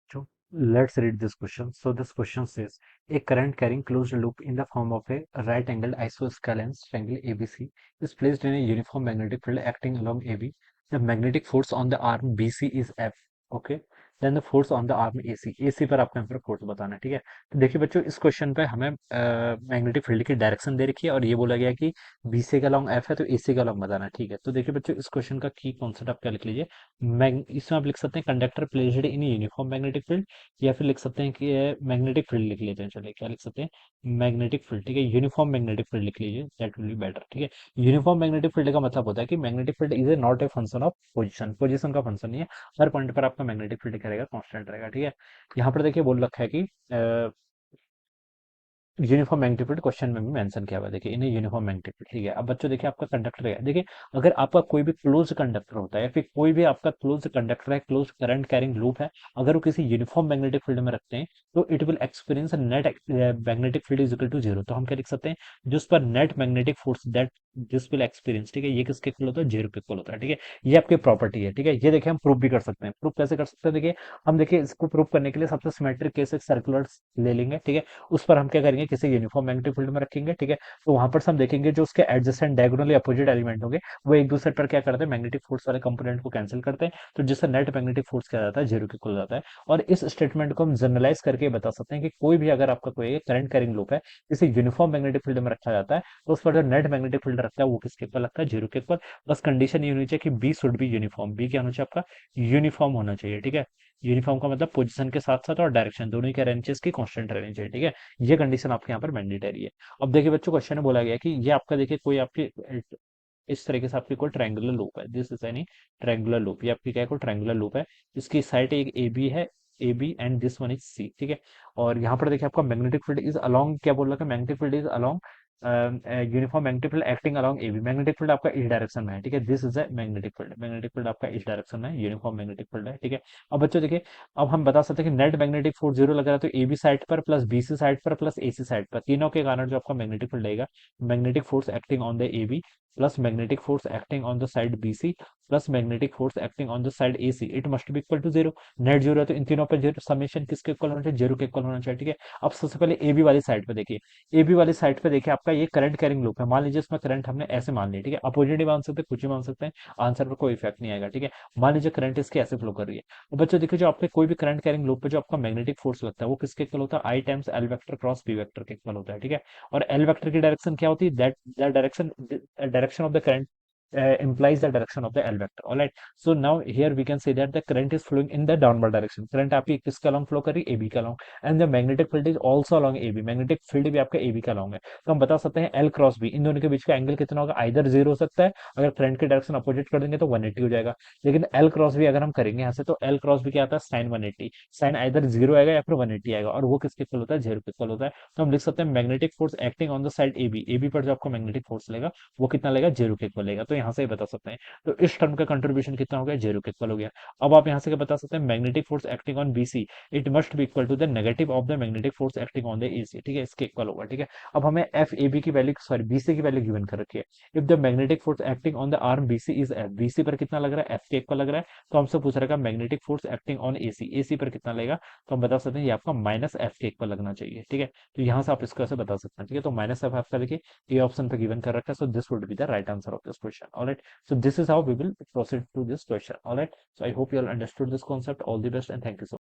So let's read this question. So this question says a current carrying closed loop in the form of a right angled isosceles triangle ABC is placed in a uniform magnetic field acting along AB. The magnetic force on the arm BC is F. Okay. Then the force on the arm AC. AC पर आपको यहाँ पर force बताना है, ठीक है। तो देखिए बच्चों, इस क्वेश्चन पे हमें मैग्नेटिक फील्ड की डायरेक्शन दे रखी है और ये बोला गया कि BC का लॉन्ग F है तो AC का लॉन्ग बताना है, ठीक है। तो देखिए बच्चों, इस क्वेश्चन का की कॉन्सेप्ट आप क्या लिख लीजिए। इसमें आप लिख सकते हैं conductor placed in uniform magnetic field, या फिर लिख सकते हैं कि मैग्नेटिक फील्ड लिख लेते हैं। चलिए क्या लिख सकते हैं, मैग्नेटिक फील्ड, ठीक है। यूनिफॉर्म मैग्नेटिक फील्ड लिख लीजिए, दैट विल बी बेटर, ठीक है। यूनिफॉर्म मैग्नेटिक फील्ड का मतलब होता है कि magnetic field is a not a function of position, position का फंक्शन नहीं है। हर पॉइंट पर आपका मैग्नेटिक फील्ड क्या रहेगा, कांस्टेंट रहेगा, ठीक है। यहाँ पर देखिए बोल रखा है कि यूनिफॉर्म मैग्नेटिक फील्ड क्वेश्चन में भी मेंशन किया हुआ है, देखिए इन्हें यूनिफॉर्म मैग्नेटिक फील्ड, ठीक है। अब बच्चों देखिए आपका कंडक्टर है, देखिए अगर आपका कोई भी क्लोज कंडक्टर होता है या फिर कोई भी आपका क्लोज कंडक्टर है, क्लोज करंट कैरिंग लूप है, अगर वो किसी यूनिफॉर्म मैग्नेटिक फील्ड में रखते हैं तो it will experience net magnetic field is equal to zero. तो हम क्या लिख सकते हैं, जिस पर net magnetic force that this will experience, ठीक है, ये किसके इक्वल होता है, जीरो के इक्वल होता है, ठीक है। ये आपकी प्रॉपर्टी है, ठीक है। ये देखिए हम प्रूफ भी कर सकते हैं। प्रूफ कैसे कर सकते हैं, देखिए हम देखिए इसको प्रूफ करने के लिए सबसे सिमेट्रिक केस एक सर्कुलर ले लेंगे, ठीक है। उस पर हम क्या करेंगे, किसी यूनिफॉर्म मैग्नेटिक फील्ड में रखेंगे, ठीक है। तो वहां पर हम देखेंगे जो उसके एडजेसेंट डायगोनली अपोजिट एलिमेंट होंगे वो एक दूसरे पर क्या करते हैं, मैग्नेटिक फोर्स वाले कंपोनेंट को कैंसिल करते हैं, तो जिससे नेट मैग्नेटिक फोर्स क्या जाता है, जीरो के इक्वल जाता है। और इस स्टेटमेंट को हम जनरलाइज करके बता सकते हैं कि कोई भी अगर आपका कोई करंट कैरिंग लूप है इसे यूनिफॉर्म मैग्नेटिक फील्ड में रखा जाता है तो उस पर जो नेट मैग्नेटिक फील्ड रखता है वो किसके इक्वल लगता है, जीरो के इक्वल। बस कंडीशन ये होनी चाहिए कि B should be uniform, B क्या होना चाहिए आपका, यूनिफॉर्म होना चाहिए, ठीक है। यूनिफॉर्म का मतलब पोजीशन के साथ साथ और डायरेक्शन दोनों ही क्या रहनी चाहिए, इसकी कांस्टेंट रहनी चाहिए, ठीक है। ये कंडीशन आपके यहाँ पर मैंडेटरी है। अब देखिए बच्चों, क्वेश्चन में बोला गया कि ये आपका देखिए कोई आपकी इस तरीके से आपकी कोई ट्रायंगुलर लूप है, this is any triangular loop, ये आपकी क्या है, कोई ट्रायंगुलर लूप है। इसकी साइड एक ए बी है, A B and this one is C, ठीक है। और यहाँ पर देखिए आपका मैग्नेटिक फील्ड इज अलोंग, क्या बोल रहा है, magnetic field is along uniform magnetic field acting along A B, magnetic field आपका इस डायरेक्शन में है, ठीक है। This is a magnetic field, magnetic field आपका इस डायरेक्शन में है, यूनिफॉर्म मैग्नेटिक फील्ड है, ठीक है। अब बच्चों देखिए, अब हम बता सकते हैं कि नेट मैग्नेटिक फोर्स जीरो लग रहा है तो ए बी साइड पर प्लस बी सी साइड पर प्लस ए सी साइड पर, तीनों के कारण जो आपका मैग्नेटिक फील्ड रहेगा, magnetic force acting on the A B plus magnetic force acting on the side B C plus magnetic force acting on the side A C, it must be equal to zero. Net zero है तो इन तीनों पे zero, summation किसके equal होना चाहिए, zero के equal होना चाहिए, ठीक है। अब सबसे पहले ए बी वाली साइड पे देखिए, ए बी वाली साइड पे देखिए आपका ये करंट कैरिंग लूप है, मान लीजिए इसमें करंट हमने ऐसे मान लिया, ठीक है। अपोजिट ही मान सकते हैं, कुछ ही मान सकते हैं, आंसर पर कोई इफेक्ट नहीं आएगा, ठीक है। मान लीजिए करंट इसके ऐसे फ्लो कर रही है। तो बच्चों देखिए, जो आपके कोई भी करंट कैरिंग लूप पे जो आपका मैग्नेटिक फोर्स लगता है वो किसके इक्वल होता है, I times L vector cross B vector के इक्वल होता है, ठीक है। और एल वेक्टर की डायरेक्शन क्या होती है, that the direction of the current implies the direction of the L vector. All right. So now here we can say that the current is flowing in the downward direction. Current आपकी किसके along flow कर रही है, AB के along, and the magnetic field is also along AB. Magnetic field भी आपका AB का along है। तो हम बता सकते हैं L क्रॉस B, इन दोनों के बीच का एंगल कितना होगा, आइदर जीरो हो सकता है, अगर करंट की डायरेक्शन अपोजिट कर देंगे तो 180 हो जाएगा। लेकिन L क्रॉस B अगर हम करेंगे यहाँ से तो L क्रॉस B क्या आता है, साइन 180, साइन आइदर जीरो आएगा या फिर 180 आएगा, और वो किसके इक्वल होता है, जीरो के इक्वल होता है। तो हम लिख सकते हैं magnetic force acting on the side AB, AB पर जो आपको मैग्नेटिक फोर्स लेगा वो कितना लेगा, जीरो के इक्वल लेगा। तो यहाँ से ही बता सकते हैं। तो इस टर्म का कंट्रीब्यूशन कितना हो गया, जीरो के इक्वल हो गया। अब आप यहां से क्या बता सकते हैं, magnetic force acting on BC it must be equal to the negative of the magnetic force acting on the AC, ठीक है, इसके इक्वल होगा, ठीक है। अब हमें एफ ए बी की वैल्यू, सॉरी बीसी की वैल्यू गिवन कर रखी है। If the magnetic force acting on the arm BC is F, BC पर कितना लग रहा है, एफ के इक्वल लग रहा है। तो हमसे पूछ रहा है magnetic force acting on AC, AC पर कितना लगेगा, तो हम बता सकते हैं ये आपका माइनस एफ के इक्वल लगना चाहिए, ठीक है। तो यहाँ से आप इसको ऐसे बता सकते हैं, ठीक है। तो माइनस एफ आपका देखिए ए ऑप्शन पे गिवन कर रखा है, so this would be the right answer of this question. Alright, so this is how we will proceed to this question. All right, so I hope you all understood this concept. All the best and thank you so much.